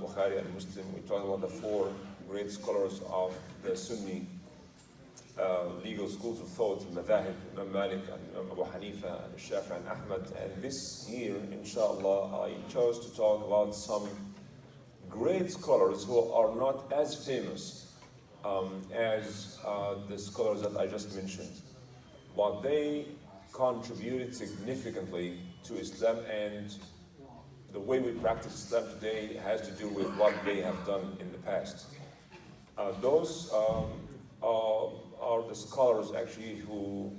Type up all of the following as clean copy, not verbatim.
Bukhari and Muslim. We talked about the four great scholars of the Sunni legal schools of thought, Madhahib, Imam Malik, and Imam Abu Hanifa, and Shafi, and Ahmad. And this year, inshallah, I chose to talk about some great scholars who are not as famous as the scholars that I just mentioned, but they contributed significantly to Islam, and the way we practice Islam today has to do with what they have done in the past. Those are the scholars actually who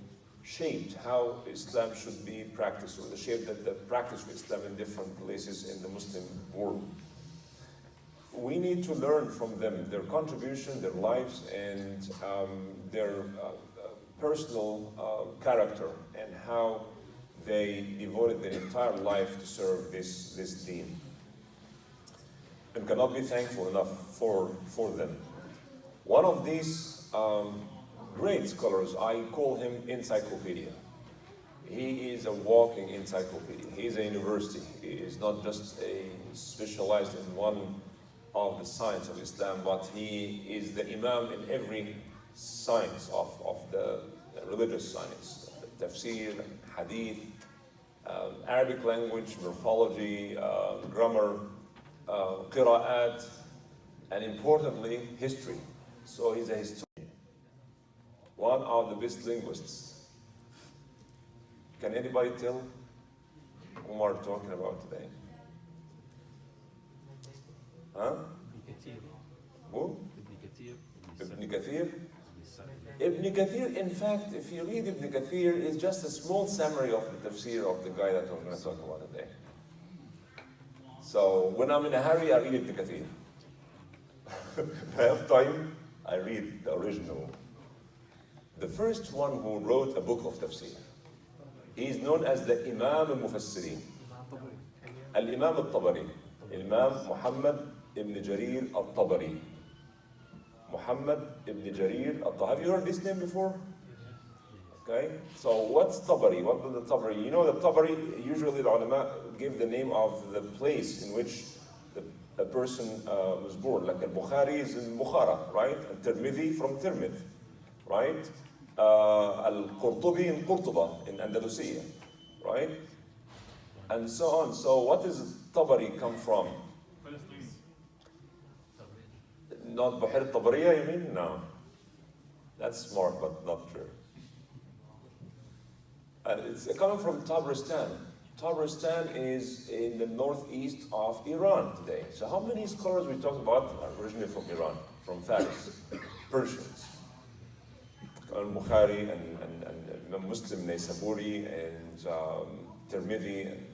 shaped how Islam should be practiced, or the shape that the practice of Islam in different places in the Muslim world. We need to learn from them, their contribution, their lives, and their personal character, and how they devoted their entire life to serve this deen. And cannot be thankful enough for them. One of these great scholars, I call him encyclopedia. He is a walking encyclopedia. He is a university. He is not just specialized in one of the science of Islam, but he is the imam in every science of the religious science, tafsir, hadith, Arabic language, morphology, grammar, qira'at, and importantly, history. So he's a historian. One of the best linguists. Can anybody tell whom we're talking about today? Huh? Who? Ibn Kathir. Ibn Kathir, in fact, if you read Ibn Kathir, is just a small summary of the tafsir of the guy that we're going to talk about today. So when I'm in a hurry, I read Ibn Kathir. If I have time, I read the original. The first one who wrote a book of tafsir. He is known as the Imam al-Mufassirin. Al-Imam al-Tabari. Imam Muhammad ibn Jarir al-Tabari. Muhammad ibn Jarir al-Tabari. Have you heard this name before? Okay, so what's Tabari? What is the Tabari? You know, the Tabari, usually the ulama give the name of the place in which the person was born. Like al-Bukhari is in Bukhara, right? Al-Tirmidhi from Tirmidh, right? Al-Qurtubi in Qurtuba, in Andalusia, right? And so on. So what does Tabari come from? Not Buhair Tabariya, you mean? No. That's smart, but not true. It's coming from Tabaristan. Tabaristan is in the northeast of Iran today. So how many scholars we talked about are originally from Iran, from Faris, Persians? Al-Bukhari and Muslim, Naysaburi, and Tirmidhi, and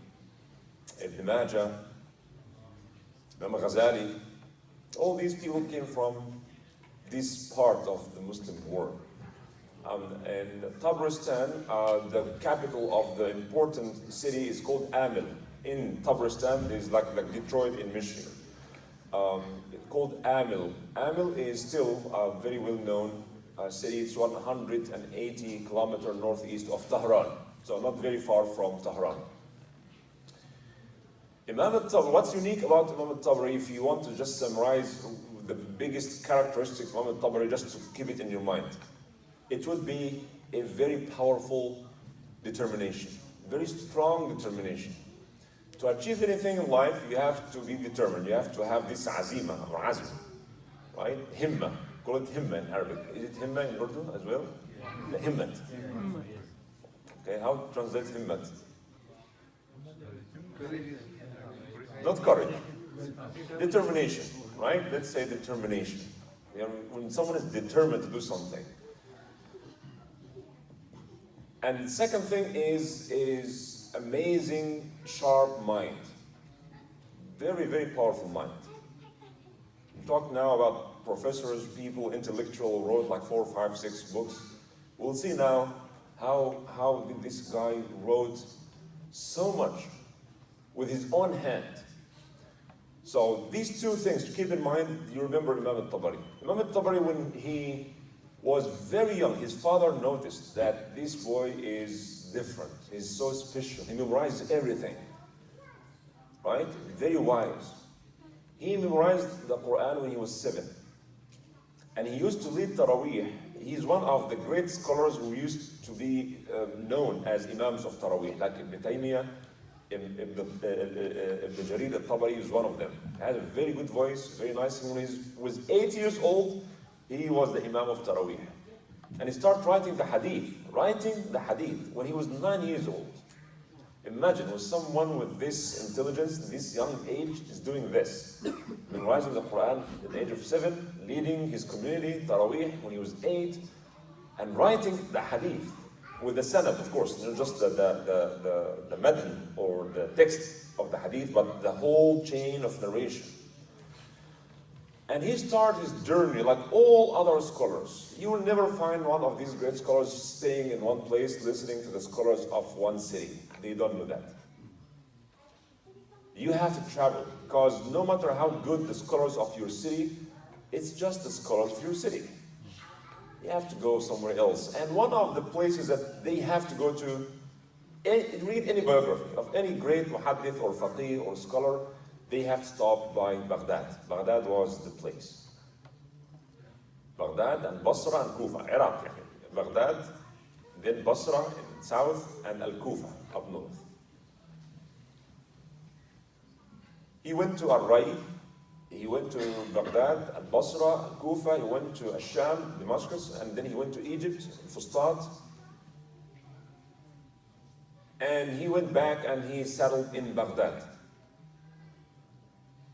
Ibn Majah, Imam Ghazali. All these people came from this part of the Muslim world. And Tabaristan, the capital of the important city is called Amil. In Tabaristan, it's like Detroit in Michigan. It's called Amil. Amil is still a very well-known city. It's 180 kilometers northeast of Tehran, so not very far from Tehran. Imam al-Tabari, what's unique about Imam al-Tabari, if you want to just summarize the biggest characteristics of Imam al-Tabari, just to keep it in your mind, it would be a very powerful determination, very strong determination. To achieve anything in life, you have to be determined. You have to have this azima or azm, right? Himma. Call it himma in Arabic. Is it himma in Urdu as well? The himmat. Okay, how to translate himmat? Not courage. Determination, right? Let's say determination. You know, when someone is determined to do something. And the second thing is amazing, sharp mind. Very, very powerful mind. We talk now about professors, people, intellectual, wrote like 4, 5, 6 books. We'll see now how this guy wrote so much with his own hand. So these two things to keep in mind. You remember Imam al-Tabari. Imam al-Tabari, when he was very young, his father noticed that this boy is different. He's so special. He memorized everything, right? Very wise. He memorized the Quran when he was 7. And he used to lead Taraweeh. He's one of the great scholars who used to be known as Imams of Taraweeh, like Ibn Taymiyyah, Ibn Jarir al-Tabari is one of them. He had a very good voice, very nice. When he was 8 years old, he was the Imam of Taraweeh. And he started writing the hadith when he was 9 years old. Imagine when someone with this intelligence, this young age, is doing this. Memorizing the Quran at the age of 7, leading his community, Taraweeh, when he was 8, and writing the hadith with the sanad, of course, not just the matn or the text of the hadith, but the whole chain of narration. And he started his journey like all other scholars. You will never find one of these great scholars staying in one place listening to the scholars of one city. They don't do that. You have to travel, because no matter how good the scholars of your city, it's just the scholars of your city. You have to go somewhere else. And one of the places that they have to go to, read any biography of any great muhaddith or faqih or scholar, they have to stop by Baghdad. Baghdad was the place. Baghdad and Basra and Kufa, Iraq. Baghdad, then Basra in south, and Al-Kufa up north. He went to Ar-Ray, he went to Baghdad, Al-Basra, Al-Kufa, he went to Al-Sham, Damascus, and then he went to Egypt, Fustat. And he went back and he settled in Baghdad.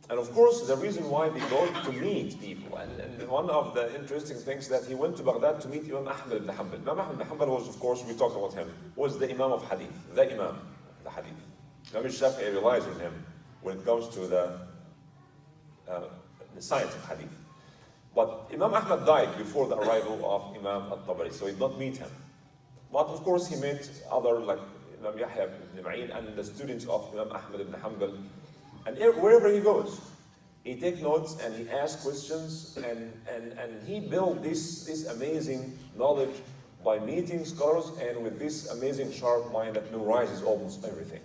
And of course, the reason why they go to meet people, and one of the interesting things that he went to Baghdad to meet Imam Ahmad ibn Hanbal. Imam Ahmad ibn Hanbal was, of course, we talked about him, was the Imam of Hadith, the Imam of the Hadith. Imam Shafi'i relies on him when it comes to the science of Hadith. But Imam Ahmad died before the arrival of Imam al-Tabari, so he did not meet him. But of course, he met other, like Imam Yahya ibn Ma'in and the students of Imam Ahmad ibn Hanbal. And wherever he goes, he takes notes and he asks questions, and he built this amazing knowledge by meeting scholars and with this amazing sharp mind that memorizes almost everything.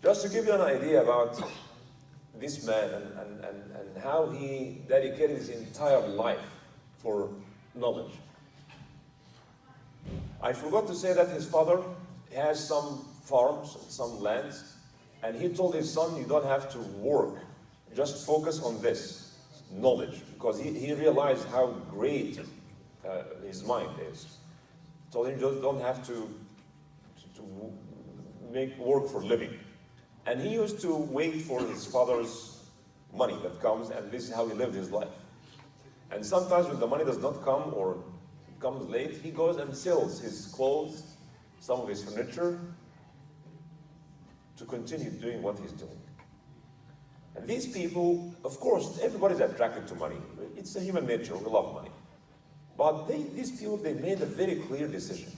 Just to give you an idea about this man and how he dedicated his entire life for knowledge. I forgot to say that his father has some farms, some lands, and he told his son, you don't have to work, just focus on this, knowledge, because he realized how great his mind is. Told him, just don't have to make work for living. And he used to wait for his father's money that comes, and this is how he lived his life. And sometimes when the money does not come or comes late, he goes and sells his clothes, some of his furniture, to continue doing what he's doing. And these people, of course, everybody's attracted to money. It's a human nature, we love money. But these people, they made a very clear decision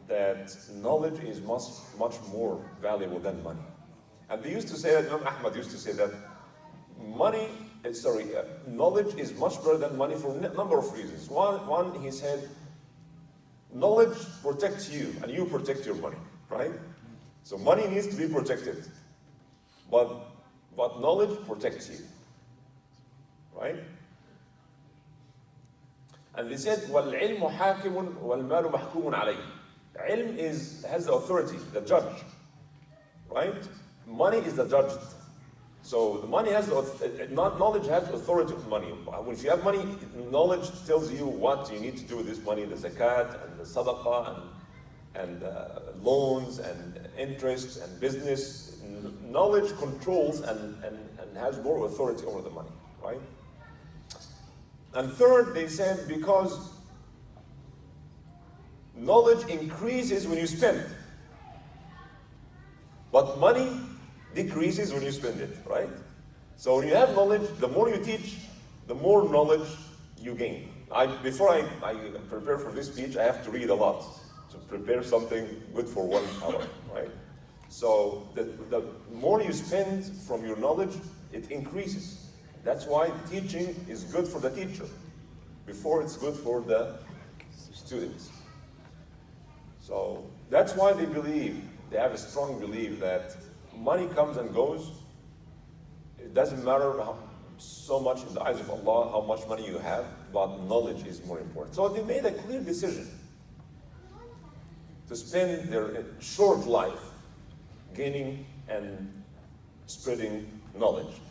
that knowledge is much more valuable than money. And they used to say that, Imam Ahmad used to say that knowledge is much better than money for a number of reasons. One, he said, knowledge protects you and you protect your money, right? So money needs to be protected, but knowledge protects you, right? And they said, وَالْعِلْمُ حَاكِمٌ وَالْمَالُ مَحْكُومٌ عَلَيْهِ. Ilm has the authority, the judge, right? Money is the judge. So the money has knowledge has authority of money. If you have money, knowledge tells you what you need to do with this money, the zakat and the sadaqah and loans and interest and business. Knowledge controls and has more authority over the money, right? And third, they said because knowledge increases when you spend, but money decreases when you spend it, right? So when you have knowledge, the more you teach, the more knowledge you gain. Before I prepare for this speech, I have to read a lot to prepare something good for 1 hour, right? So the more you spend from your knowledge, it increases. That's why teaching is good for the teacher before it's good for the students. So that's why they have a strong belief that money comes and goes. It doesn't matter so much in the eyes of Allah how much money you have, but knowledge is more important. So they made a clear decision to spend their short life gaining and spreading knowledge.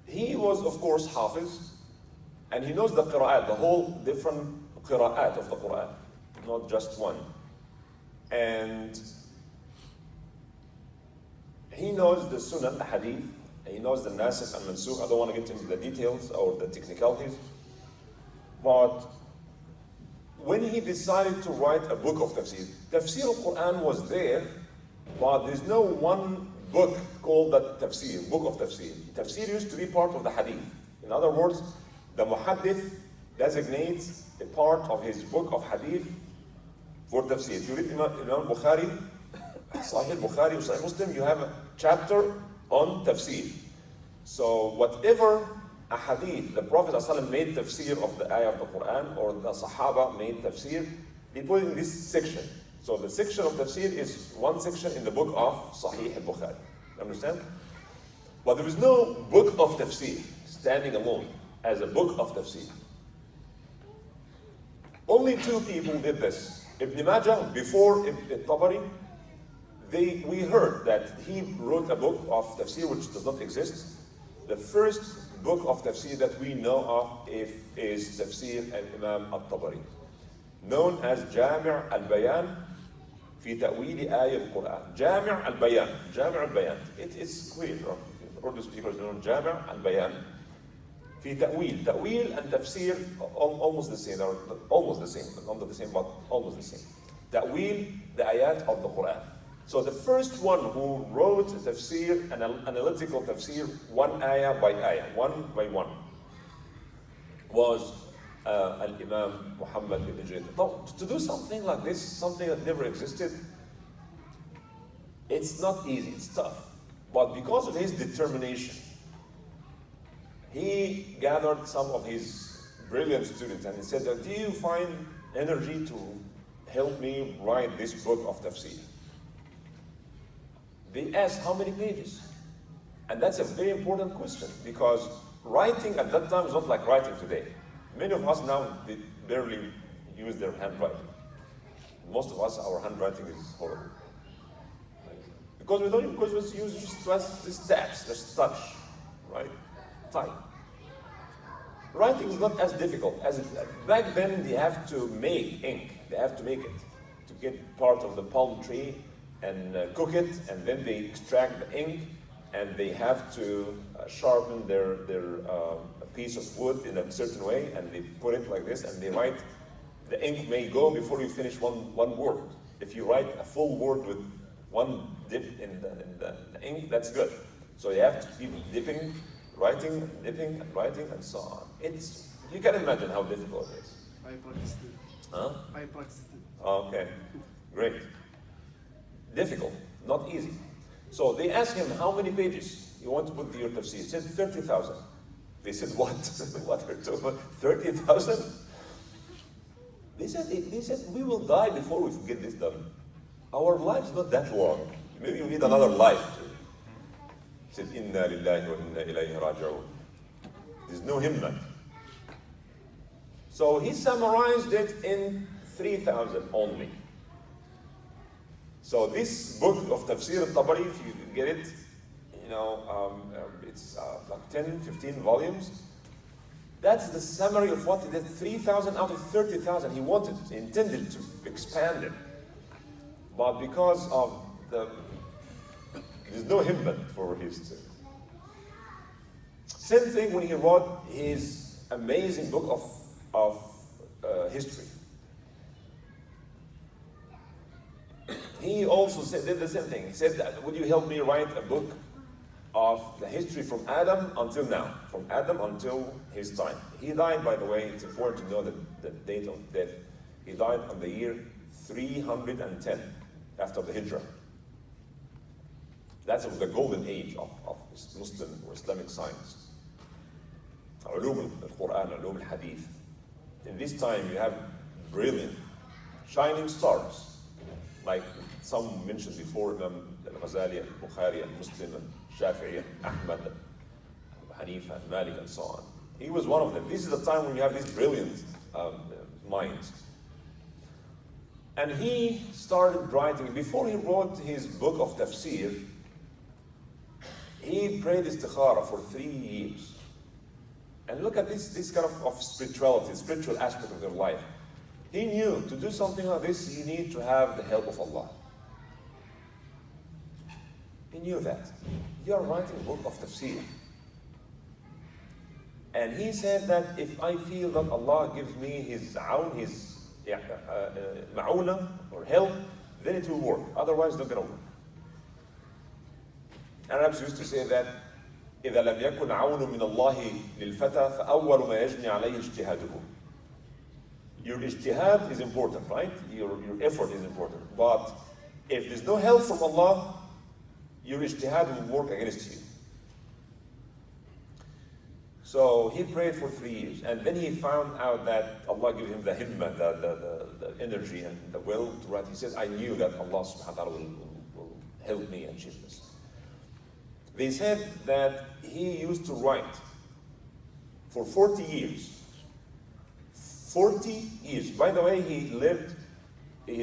He was, of course, Hafiz, and he knows the qira'at, the whole different qira'at of the Quran, not just one. And he knows the Sunnah, the Hadith, and he knows the Nasikh and Mansukh. I don't want to get into the details or the technicalities, but when he decided to write a book of tafsir, tafsir al-Quran was there, but there's no one book called that tafsir, book of tafsir. Tafsir used to be part of the hadith. In other words, the muhaddith designates a part of his book of hadith for tafsir. If you read Imam Bukhari, Sahih Bukhari, Sahih Muslim, you have a chapter on tafsir. So whatever a hadith, the Prophet ﷺ made tafsir of the ayah of the Quran, or the Sahaba made tafsir, they put it in this section. So the section of tafsir is one section in the book of Sahih al-Bukhari. Understand? But there is no book of tafsir standing alone as a book of tafsir. Only two people did this. Ibn Majah, before Tabrani, we heard that he wrote a book of tafsir which does not exist. The first book of tafsir that we know of is Tafsir al-Imam al-Tabari, known as Jami' al-Bayan fi ta'wili ayat al-Quran. Jami' al-Bayan, Jami' al-Bayan. It is clear, Urdu speakers know Jami' al-Bayan fi ta'wil. Ta'wil and tafsir almost the same, or almost the same, not the same, but almost the same. Ta'wil, the ayat of the Quran. So the first one who wrote tafsir, an analytical tafsir, one ayah by ayah, one by one, was Al-Imam Muhammad ibn Jarir. Now, to do something like this, something that never existed, it's not easy, it's tough. But because of his determination, he gathered some of his brilliant students and he said, do you find energy to help me write this book of tafsir? They asked how many pages? And that's a very important question, because writing at that time was not like writing today. Many of us now, they barely use their handwriting. Most of us, our handwriting is horrible. Because we don't, because we use just taps, just touch, right? Type. Writing is not as difficult as back then. They have to make ink. They have to make it to get part of the palm tree and cook it, and then they extract the ink, and they have to sharpen their piece of wood in a certain way, and they put it like this, and they write. The ink may go before you finish one word. If you write a full word with one dip in the ink, that's good. So you have to keep dipping, writing, dipping, and writing, and so on. You can imagine how difficult it is. I practiced it. Huh? I practiced it. Okay, great. Difficult, not easy. So they asked him, how many pages you want to put your tafsir? He said 30,000. They said, what? What are you talking about? 30,000? They said, we will die before we get this done. Our life's not that long. Maybe you need another life. He said, Inna lillahi wa inna ilayhi raji'un. There's no himmat. So he summarized it in 3,000 only. So this book of Tafsir al-Tabari, if you get it, it's like 10, 15 volumes. That's the summary of what he did. 3,000 out of 30,000. He intended to expand it. But because of there's no himmat for his. Same thing when he wrote his amazing book of history. He also did the same thing. He said, would you help me write a book of the history from Adam until now, from Adam until his time. He died, by the way, it's important to know the date of death. He died on the year 310 after the Hijrah. That's the golden age of Muslim or Islamic science. Ulum al-Quran, ulum al-Hadith. in this time you have brilliant, shining stars, like some mentioned before, Imam al-Ghazali, al-Bukhari, al-Muslim, al-Shafi'i, Ahmad, Hanifa, Malik, and so on. He was one of them. This is the time when you have these brilliant minds. And he started writing, before he wrote his book of tafsir, he prayed istikhara for 3 years. And look at this kind of spirituality, spiritual aspect of their life. He knew to do something like this, you need to have the help of Allah. He knew that. You are writing a book of tafsir. And he said that if I feel that Allah gives me his aun, his ma'una or help, then it will work. Otherwise, it's not going to work. Arabs used to say that إذا لم يكن عون من الله للفتى فأول ما يجني عليه اجتهاده. Your ijtihad is important, right? Your effort is important. But if there's no help from Allah, your ijtihad will work against you. So he prayed for 3 years, and then he found out that Allah gave him the himma, the energy and the will to write. He said, I knew that Allah subhanahu wa ta'ala will help me achieve this. They said that he used to write for 40 years. 40 years. By the way, he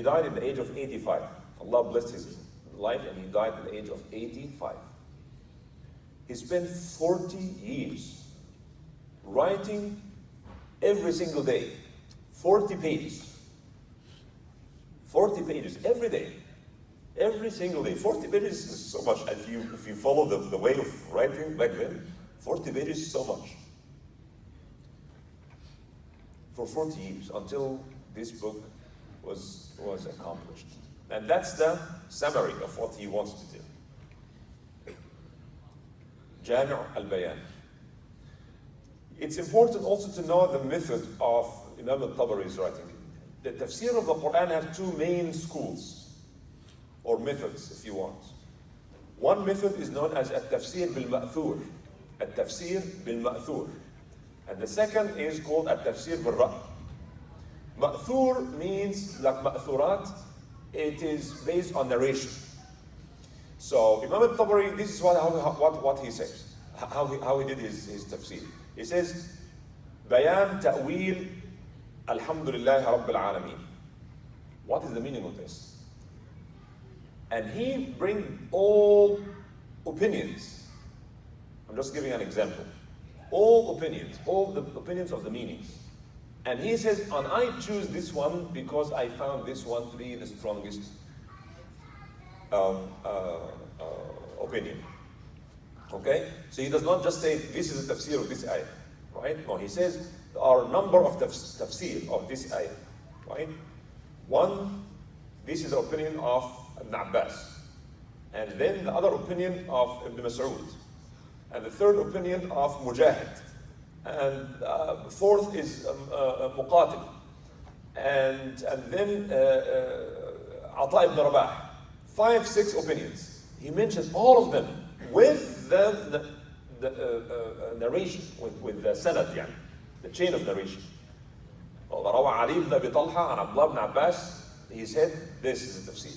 died at the age of 85. Allah blessed his life, and he died at the age of 85. He spent 40 years writing every single day, 40 pages. 40 pages every day, every single day. 40 pages is so much. If you follow the way of writing back then, 40 pages is so much. For 40 years, until this book was accomplished. And that's the summary of what he wants to do. Jami' al-Bayan. It's important also to know the method of Imam al-Tabari's writing. The tafsir of the Quran has 2 main schools, or methods if you want. One method is known as at-tafsir bil-ma'thur. At-tafsir bil-ma'thur. And the second is called at-tafsir bil-ra'. Ma'thur means, like ma'thurat, it is based on narration. So Imam al-Tabari, this is what he says, how he did his tafsir. He says, Bayan ta'wil alhamdulillah rabbil alameen. What is the meaning of this? And he brings all opinions. I'm just giving an example. All opinions, all the opinions of the meanings. And he says, and I choose this one because I found this one to be the strongest opinion. Okay? So he does not just say, this is the tafsir of this ayah, right? No, he says, there are a number of tafsir of this ayah, right? One, this is the opinion of Ibn Abbas. And then the other opinion of Ibn Mas'ud. And the third opinion of Mujahid. And fourth is Muqatil. And then Ata ibn Rabah. 5, 6 opinions. He mentions all of them with the narration, with the sanad, يعني, the chain of narration. روى علي بن أبي طلحة عن عبد الله بن عباس, he said, this is the tafsir.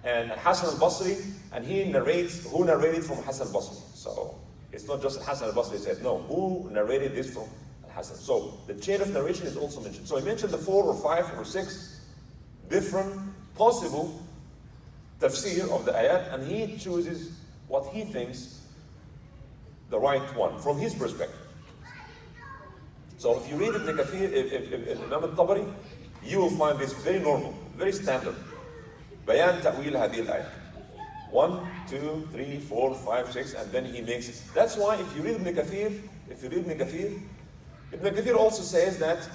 And Hassan al-Basri, and he narrates, who narrated from Hassan al-Basri. So it's not just Hassan al-Basri said, no, who narrated this from Hassan. So the chain of narration is also mentioned. So he mentioned the 4 or 5 or 6 different possible tafsir of the ayat, and he chooses what he thinks the right one from his perspective. So if you read Ibn Kathir, Imam al-Tabari, you will find this very normal, very standard. Bayan ta'wil hadil ayah. 1, 2, 3, 4, 5, 6, and then he makes it. That's why if you read Ibn Kathir, Ibn Kathir also says that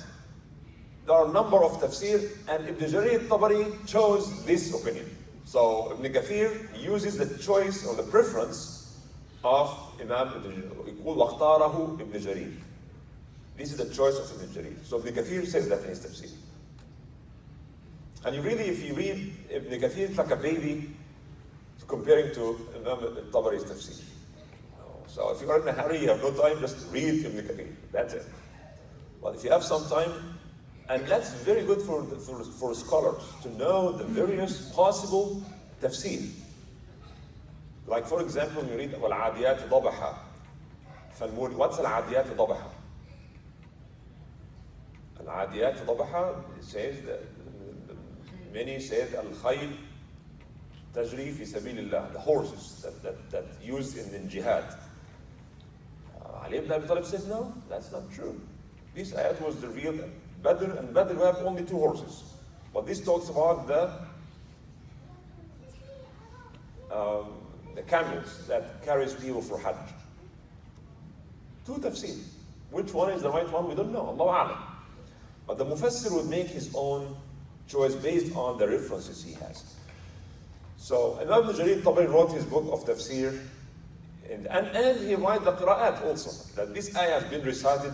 there are a number of tafsir, and Ibn Jarir al-Tabari chose this opinion. So Ibn Kathir uses the choice or the preference of Imam Ibn Jarir. يقول واختاره Ibn Jarir. This is the choice of Ibn Jarir. So Ibn Kathir says that in his tafsir. And you really, if you read Ibn Kathir, it's like a baby comparing to Imam al-Tabari's tafsir. So if you are in a hurry, you have no time, just read Ibn Kathir. That's it. But if you have some time, And that's very good for scholars to know the various possible tafsir. Like for example, you read وَالْعَادِيَاتِ ضَبَحًا فَالْمُورِ. What's الْعَادِيَاتِ ضَبَحًا? الْعَادِيَاتِ ضَبَحًا says that many said al-khayl tajri fi sabilillah, the horses that used in jihad. Ali ibn Abi Talib said, no, that's not true. This ayat was the real Badr, and Badr we have only 2 horses. But this talks about the camels that carries people for Hajj. 2 tafsir. Which one is the right one? We don't know. Allahu A'lam. But the Mufassir would make his own choice based on the references he has. So Imam Jarir Tabari wrote his book of tafsir, and he wrote the qira'at also, that this ayah has been recited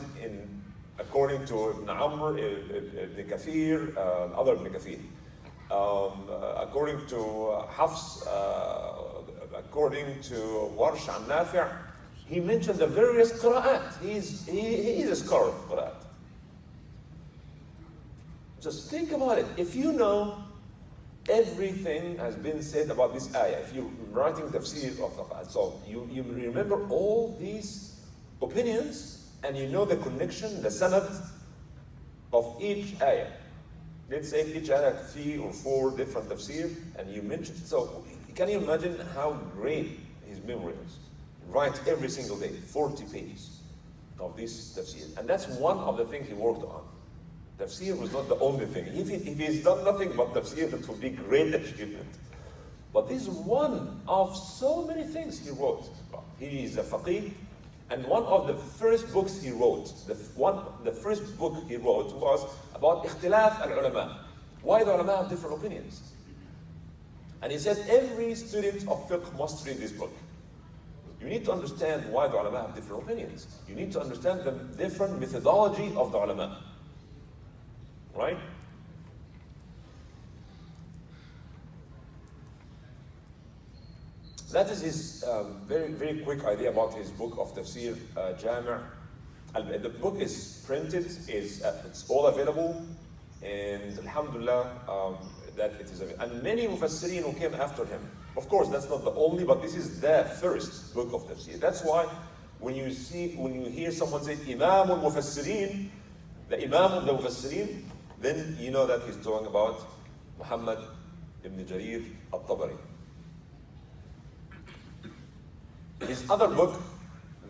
according to Ibn Amr, Ibn Kathir, other Ibn Kathir, according to Hafs, according to Warsh and Nafi'. He mentioned the various qira'at. He is a scholar of qira'at. Just think about it. If you know everything has been said about this ayah, if you're writing tafsir of the Quran, so you remember all these opinions, and you know the connection, the sanad of each ayah. Let's say each ayah had 3 or 4 different tafsir, and you mentioned. So can you imagine how great his memory is? Write every single day, 40 pages of this tafsir. And that's one of the things he worked on. Tafsir was not the only thing. If he's done nothing but tafsir, that would be great achievement. But this is one of so many things he wrote. He is a faqih, and one of the first books he wrote, the first book he wrote was about ikhtilaf al-ulama. Why the ulama have different opinions. And he said every student of fiqh must read this book. You need to understand why the ulama have different opinions. You need to understand the different methodology of the ulama. Right? That is his very, very quick idea about his book of Tafsir Jami'. The book is printed, it's all available, and alhamdulillah that it is available. And many mufassirin who came after him. Of course, that's not the only, but this is the first book of Tafsir. That's why when you hear someone say Imam al-Mufassirin, the Imam of the Mufassirin, then you know that he's talking about Muhammad ibn Jarir al-Tabari. His other book,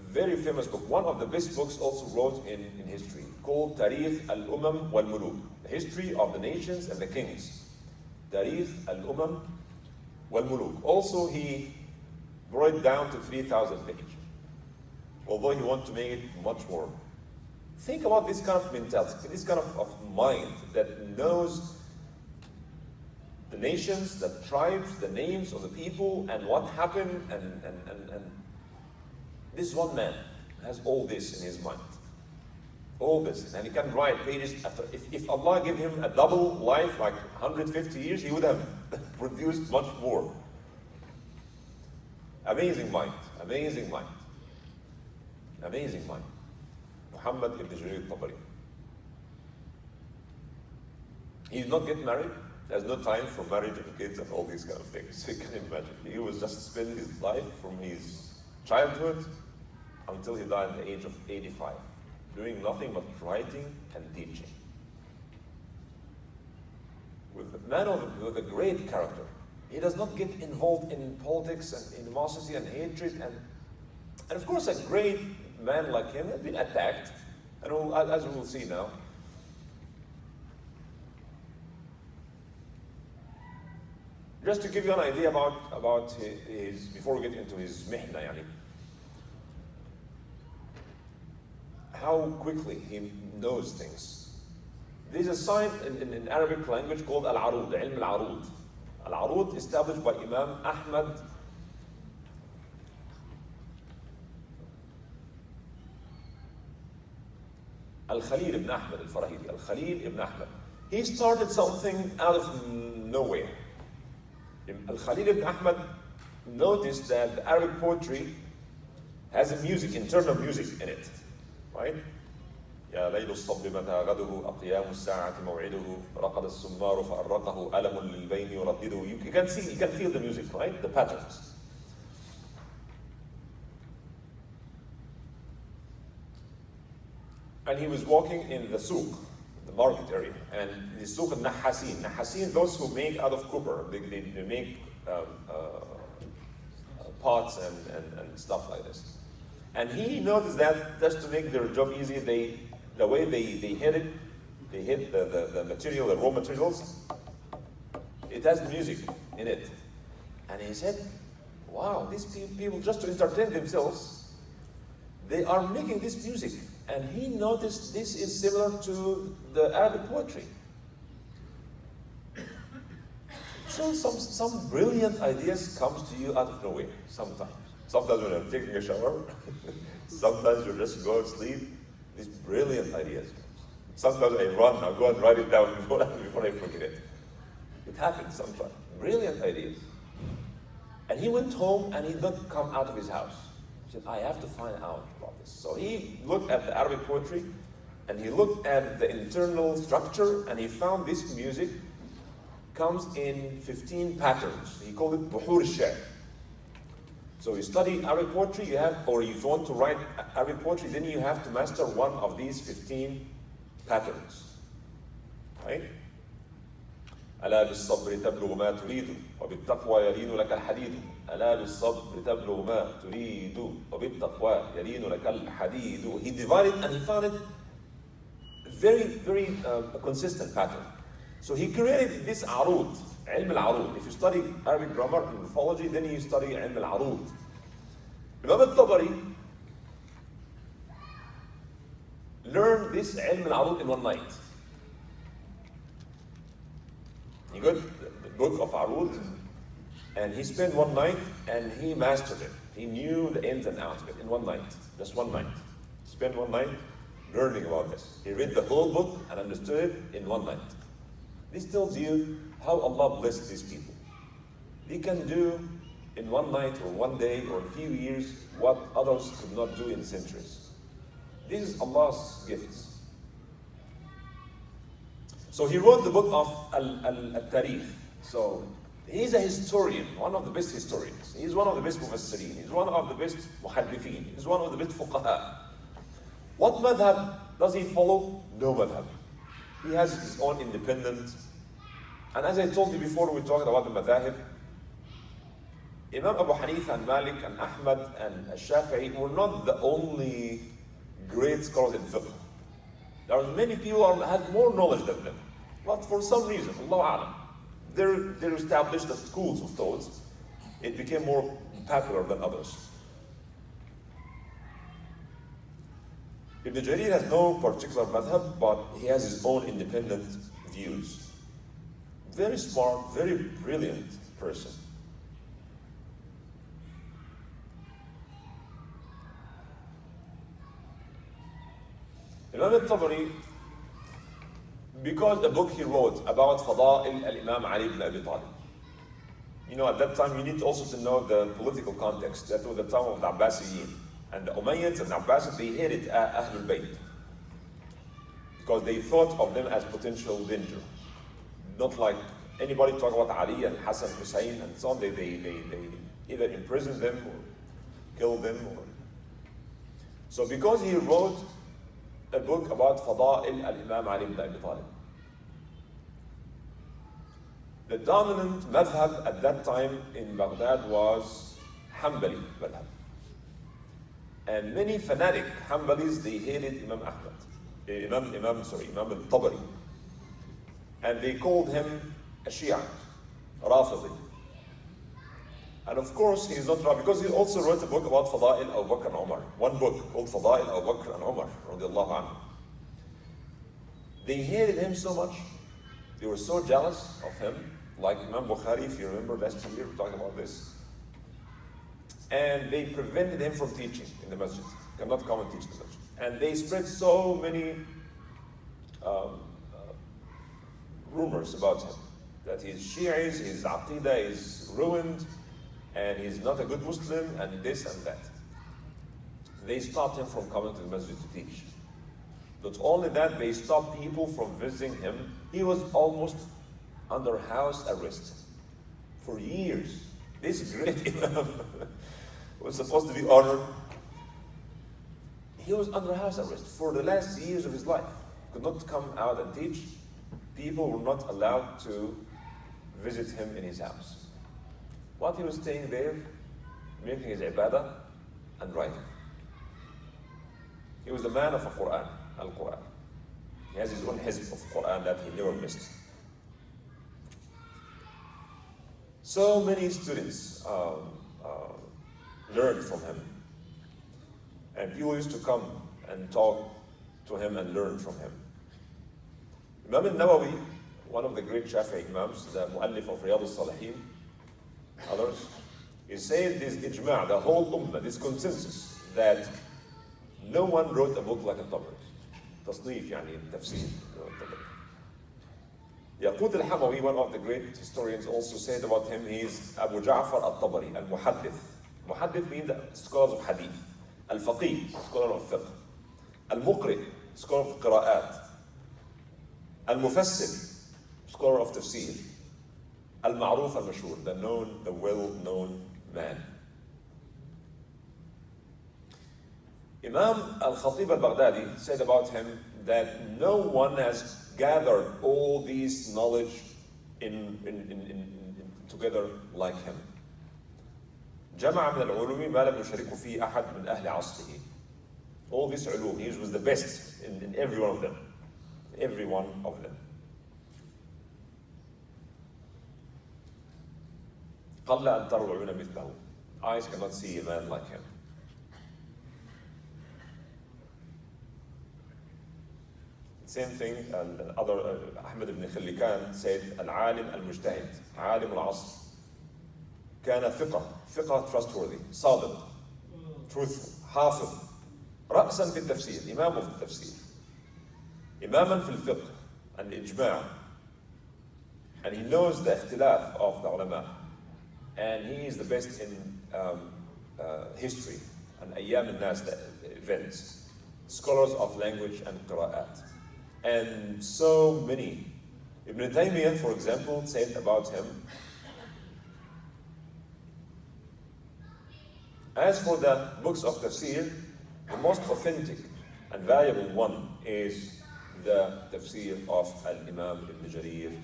very famous book, one of the best books also wrote in history, called Tarikh al-Umam wal-Muluk, the history of the nations and the kings. Tarikh al-Umam wal-Muluk. Also, he brought it down to 3,000 pages, although he wanted to make it much more. Think about this kind of mentality, this kind of mind that knows the nations, the tribes, the names of the people, and what happened, and this one man has all this in his mind. All this. And he can write pages after. If Allah gave him a double life, like 150 years, he would have produced much more. Amazing mind. Amazing mind. Amazing mind. Muhammad ibn Jarir al-Tabari. He did not get married. There's no time for marriage and kids and all these kind of things. So you can imagine. He was just spending his life from his childhood until he died at the age of 85, doing nothing but writing and teaching. With a man with a great character. He does not get involved in politics and animosity and hatred. And of course, a great man like him has been attacked, and as we will see now. Just to give you an idea about his, before we get into his mihna, yani, how quickly he knows things. There's a sign in Arabic language called al-arud, ilm al-arud. Al-arud established by Imam Ahmad Al-Khalil ibn Ahmad al-Farahidi. Al-Khalil ibn Ahmad. He started something out of nowhere. Al-Khalil ibn Ahmad noticed that the Arabic poetry has a music, internal music in it, right? يا ليل الصب متى غده أقيام الساعة موعده رقد السمار فأرقه ألم للبين يردده. You can see, you can feel the music, right? The patterns. And he was walking in the souk, the market area, and the souk al-Nahasin. Nahasin, those who make out of copper, they make pots and stuff like this. And he noticed that just to make their job easy, the way they hit it, they hit the material, the raw materials, it has music in it. And he said, wow, these people, just to entertain themselves, they are making this music. And he noticed this is similar to the Arabic poetry. So some brilliant ideas comes to you out of nowhere, sometimes. Sometimes when you're taking a shower, sometimes you just go to sleep, these brilliant ideas. Sometimes I go and write it down before I forget it. It happens sometimes, brilliant ideas. And he went home and he did not come out of his house. He said, I have to find out about this. So he looked at the Arabic poetry and he looked at the internal structure and he found this music comes in 15 patterns. He called it Buhur al-Sha'r. So you study Arabic poetry, or if you want to write Arabic poetry, then you have to master one of these 15 patterns. Right? ألا بالصبر تبلغ ما تريد وبالتقوى يلين لك الحديد. ألا بالصبر تبلغ ما تريد وبالتقوى يلين لك الحديد. He divided and he found it very consistent pattern. So he created this arud, علم العروض. If you study Arabic grammar and morphology, then you study علم العروض. Imam Tabrani learned this علم العروض in one night. He got the book of Arud and he spent one night and he mastered it. He knew the ins and outs of it in one night, just one night. He spent one night learning about this. He read the whole book and understood it in one night. This tells you how Allah blessed these people. They can do in one night or one day or a few years what others could not do in centuries. This is Allah's gifts. So he wrote the book of Al-Tarikh. So he's a historian, one of the best historians. He's one of the best mufassirin. He's one of the best muhaddithin. He's one of the best fuqaha. What madhab does he follow? No madhab. He has his own independent. And as I told you before, we talked about the madhahib. Imam Abu Hanifa and Malik and Ahmad and Shafi'i were not the only great scholars in fiqh. There are many people who had more knowledge than them. But for some reason, Allahu A'lam, they're established as schools of thought. It became more popular than others. Ibn Jarir has no particular madhab, but he has his own independent views. Very smart, very brilliant person. Imam al-Tabari, because the book he wrote about Fada'il al-Imam Ali ibn Abi Talib. You know, at that time you need also to know the political context. That was the time of the Abbasiyin. And the Umayyads and the Abbasids, they hated Ahlul Bayt. Because they thought of them as potential danger. Not like anybody talk about Ali and Hassan, Hussein and so on. They either imprisoned them or killed them. So because he wrote a book about Fada'il al-Imam Ali ibn Abi Talib. The dominant madhab at that time in Baghdad was Hanbali madhab. And many fanatic Hanbalis, they hated Imam al-Tabari. And they called him a Shia, Rafidi. And of course, he's not right, because he also wrote a book about Fada'il Abu Bakr and Umar. One book called Fada'il Abu Bakr and Umar, radiallahu anhu. They hated him so much, they were so jealous of him, like Imam Bukhari, if you remember last year, we were talking about this. And they prevented him from teaching in the masjid. He cannot come and teach in the masjid. And they spread so many rumors about him, that his Shi'is, his Aqidah is ruined, and he's not a good Muslim, and this and that. They stopped him from coming to the masjid to teach. Not only that, they stopped people from visiting him. He was almost under house arrest for years. This great Imam was supposed to be honored. He was under house arrest for the last years of his life. Could not come out and teach. People were not allowed to visit him in his house. While he was staying there, making his ibadah and writing. He was the man of the Quran, Al-Quran. He has his own hizb of Quran that he never missed. So many students learned from him. And people used to come and talk to him and learn from him. Imam al-Nawawi, one of the great Shafi'i Imams, the Mu'allif of Riyadh al-Salihin, others, is saying this ijma', the whole ummah, this consensus, that no one wrote a book like a Tabrani. تصنيف يعني تفسير. Yaqut al-Hamawi, one of the great historians, also said about him, he is Abu Ja'far al-Tabari, al-Muhaddith. Muhaddith means the scholars of hadith. Al-Faqih, scholar of fiqh. Al-Muqri, scholar of qira'at. Al-Mufassir, scholar of tafsir. Al-Ma'ruf al-Mashhur, the known, the well-known man. Imam al-Khatib al-Baghdadi said about him that no one has gathered all these knowledge together like him. جمع من العلوم ما لم يشاركه فيه أحد من أهل عصره. All these علوم, he was the best in every one of them. Every one of them. قل أن تروا العيون مثله. Eyes cannot see a man like him. Same thing, other Ahmed ibn Khillikan said, العالم المجتهد, عالم العصر, كان ثقة trustworthy, صادق, truthful, حافظ, رأسا في التفسير, إمام في التفسير, إماما في الفقه, الإجماع, and he knows the اختلاف of the ulama, and he is the best in history and أيام الناس, the events, scholars of language and qira'at. And so many. Ibn Taymiyyah, for example, said about him, as for the books of tafsir, the most authentic and valuable one is the tafsir of Al-Imam Ibn Jarir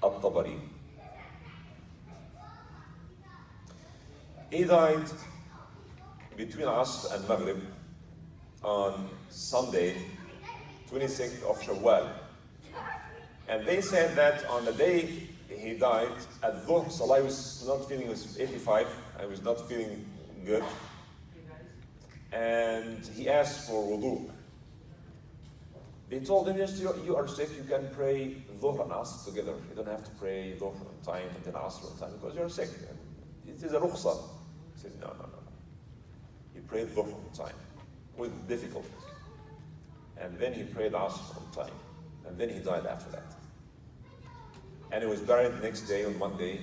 Al-Tabari. He died between Asr and Maghrib on Sunday, 26th of Shawwal. And they said that on the day he died, at Dhuhr Salah, I was not feeling, it was 85, I was not feeling good. And he asked for wudu. They told him, yes, you are sick, you can pray Dhuhr and Asr together. You don't have to pray Dhuhr on time and then Asr on time because you're sick. It is a rukhsa. He said, no. He prayed Dhuhr on time with difficulties. And then he prayed Asr on time. And then he died after that. And he was buried the next day on Monday.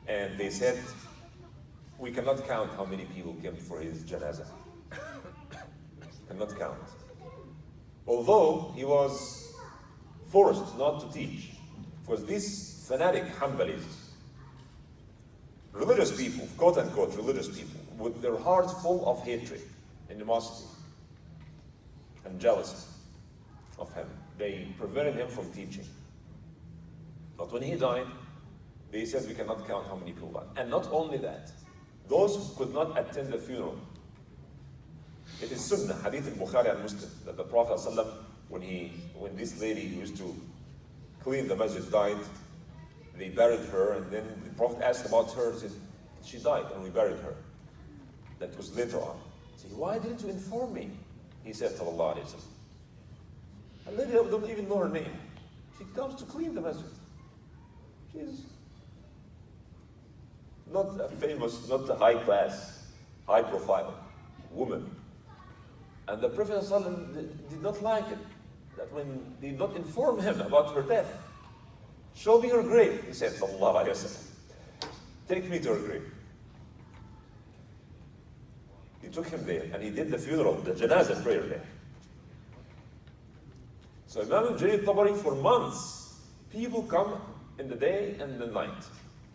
And they said, we cannot count how many people came for his janazah. Cannot count. Although he was forced not to teach. Because these fanatic Hanbalis, religious people, quote unquote religious people, with their hearts full of hatred, animosity, and jealousy of him, they prevented him from teaching. But when he died, they said we cannot count how many people died. And not only that, those who could not attend the funeral, it is Sunnah, Hadith al-Bukhari and Muslim, that the Prophet ﷺ, when this lady who used to clean the masjid died, they buried her, and then the Prophet asked about her, and said, she died, and we buried her. That was later on. He said, why didn't you inform me? He said, sallallahu alayhi wa sallam. And lady don't even know her name. She comes to clean the masjid. She's not a famous, not a high class, high profile woman. And the Prophet ﷺ did not like it, that when they did not inform him about her death. Show me her grave, he said, sallallahu alayhi wa sallam. Take me to her grave. He took him there and he did the funeral, the janazah prayer there. So Imam Jarir Tabari, for months, people come in the day and the night,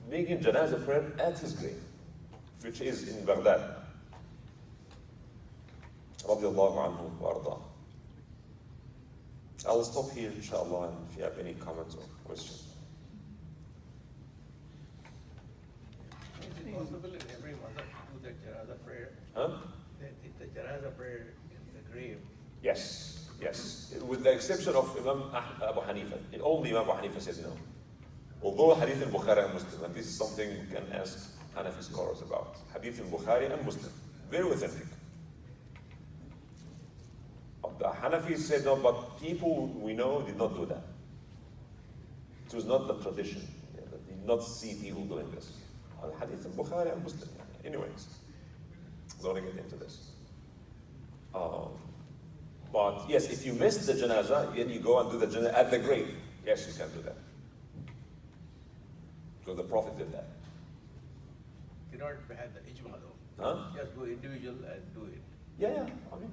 making janazah prayer at his grave, which is in Baghdad. Radiallahu anhu wa arda. I will stop here, inshallah, and if you have any comments or questions. Is it possible in every mother to do the janazah prayer? Huh? The janazah prayer in the grave? Yes, yes. With the exception of Imam Abu Hanifa. Only Imam Abu Hanifa said no. Although Hadith al-Bukhari and Muslim, and this is something you can ask Hanafi scholars about. Hadith al-Bukhari and Muslim. Very authentic. The Hanafis said no, but people we know did not do that. It was not the tradition. They did not see people doing this. Hadith al-Bukhari and Muslim. Anyways, don't want to get into this. But yes, if you miss the janazah, then you go and do the janazah at the grave. Yes, you can do that. So the Prophet did that. You don't have the ijma though. Huh? Just go individual and do it. Yeah. I mean,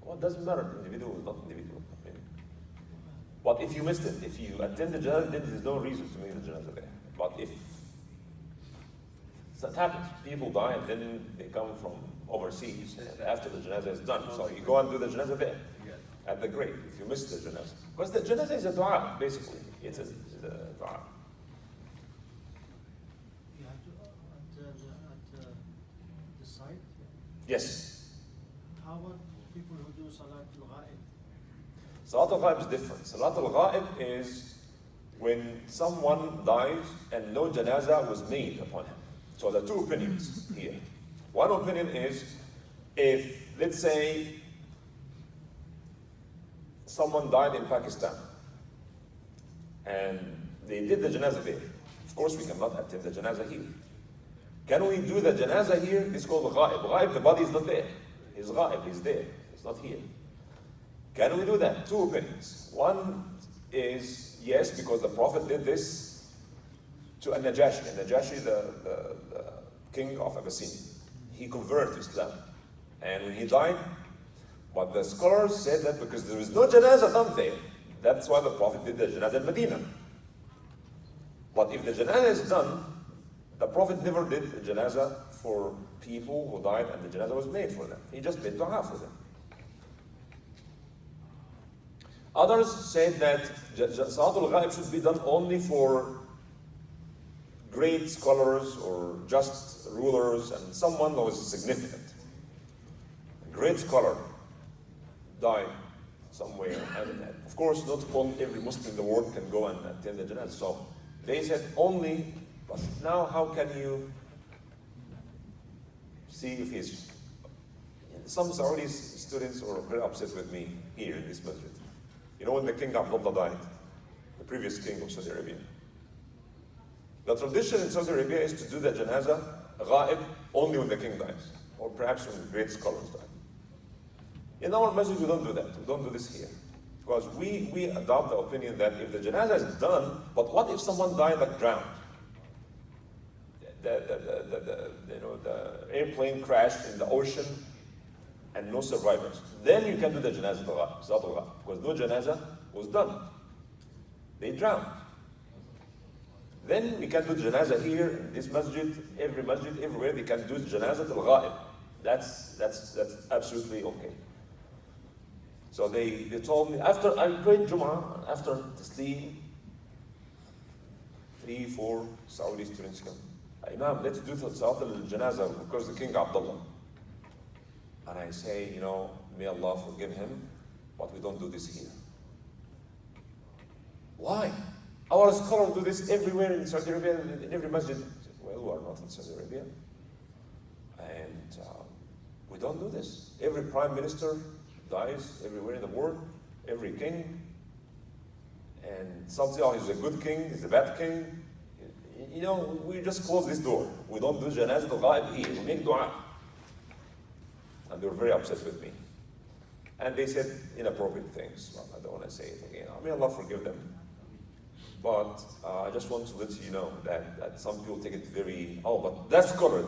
well, it doesn't matter. Individual is not individual. I mean, but if you missed it, if you attend the janazah, then there's no reason to make the janazah there. But if that happens, people die and then they come from overseas and after the janazah is done. So you go and do the janazah there at the grave if you miss the janazah. Because the janazah is a dua, basically. It's a dua. You have to at the site. Yes. How about people who do Salat al-Ghaib? Salat al-Ghaib is different. Salat al-Ghaib is when someone dies and no janazah was made upon him. So there are two opinions here. One opinion is if, let's say, someone died in Pakistan and they did the janazah there. Of course, we cannot attend the janazah here. Can we do the janazah here? It's called ghaib. Ghaib, the body is not there. He's ghaib, he's there. He's not here. Can we do that? Two opinions. One is yes, because the Prophet did this to Najashi. Najashi, the king of Abyssinia. He converted to Islam. And when he died, but the scholars said that because there is no janazah done there, that's why the Prophet did the janazah in Medina. But if the janazah is done, the Prophet never did the janazah for people who died and the janazah was made for them. He just made dua for them. Others said that Salat al-Ghaib should be done only for great scholars or just rulers and someone who was significant. A great scholar died somewhere, and of course not every Muslim in the world can go and attend the janazah. So they said only, but now how can you see if he's... Some Saudi students were very upset with me here in this masjid. You know when the King Abdullah died, the previous king of Saudi Arabia, the tradition in Saudi Arabia is to do the janazah, ghaib, only when the king dies, or perhaps when great scholars die. In our masjid, we don't do that. We don't do this here. Because we adopt the opinion that if the janazah is done, but what if someone died like drowned? The airplane crashed in the ocean and no survivors. Then you can do the janazah, because no janazah was done. They drowned. Then we can do janazah here, in this masjid, everywhere they can do janazah al-ghaib. That's absolutely okay. So they told me, after I prayed Jum'ah, after Taslim, 3-4 Saudi students come. Imam, let's do Salat al-Janazah because the King Abdullah. And I say, may Allah forgive him, but we don't do this here. Why? Our scholars do this everywhere in Saudi Arabia, in every masjid. Well, we are not in Saudi Arabia. And we don't do this. Every prime minister dies everywhere in the world, every king. And some say, oh, he's a good king, he's a bad king. We just close this door. We don't do janazah al-ghaib here. We make dua. And they were very upset with me. And they said inappropriate things. Well, I don't want to say it again. May Allah forgive them. But I just want to let you know that some people take it very, but that scholars,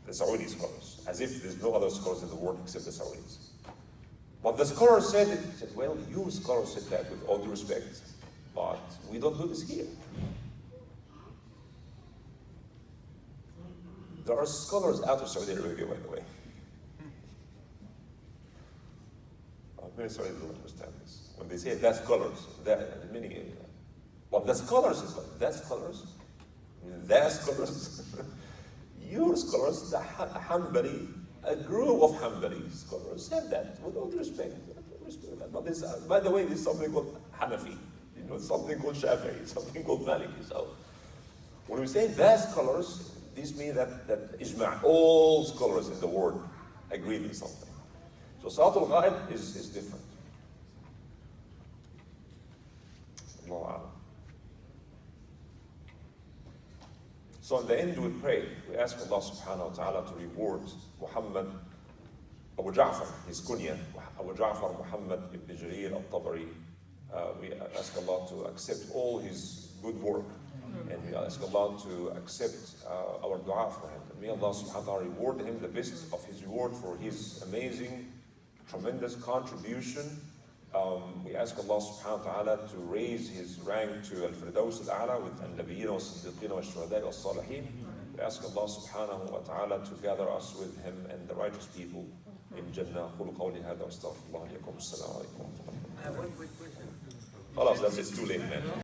the Saudi scholars, as if there's no other scholars in the world except the Saudis. But the scholar said it. He said, well, you scholars said that with all due respect, but we don't do this here. There are scholars out of Saudi Arabia, by the way. I'm very sorry they don't understand this. When they say that scholars, that meaning, but the scholars is like, that scholars, that scholars, your scholars, the Hanbali, a group of Hanbali scholars have that, with all due respect. But this, by the way, this is something called Hanafi, something called Shafi'i, something called Maliki. So when we say the scholars, this means that Ijma', all scholars in the world agree on something. So Salatul Ghaib is different. Allahu A'lam. So in the end we pray, we ask Allah subhanahu wa ta'ala to reward Muhammad, Abu Ja'far, his kunya, Abu Ja'far Muhammad ibn Jarir al-Tabari. We ask Allah to accept all his good work. And we ask Allah to accept our dua for him. And may Allah subhanahu wa ta'ala reward him the best of his reward for his amazing, tremendous contribution. We ask Allah subhanahu wa ta'ala to raise his rank to Al-Firdaus al-A'la with Al-Nabiyyin wa Siddiqeen wa Shuhada wa Salihin. We ask Allah subhanahu wa ta'ala to gather us with him and the righteous people in Jannah. قولوا قولي هذا واستغفر الله لكم. السلام عليكم ورحمة الله. I have one quick question. خلاص, that's it, too late, man.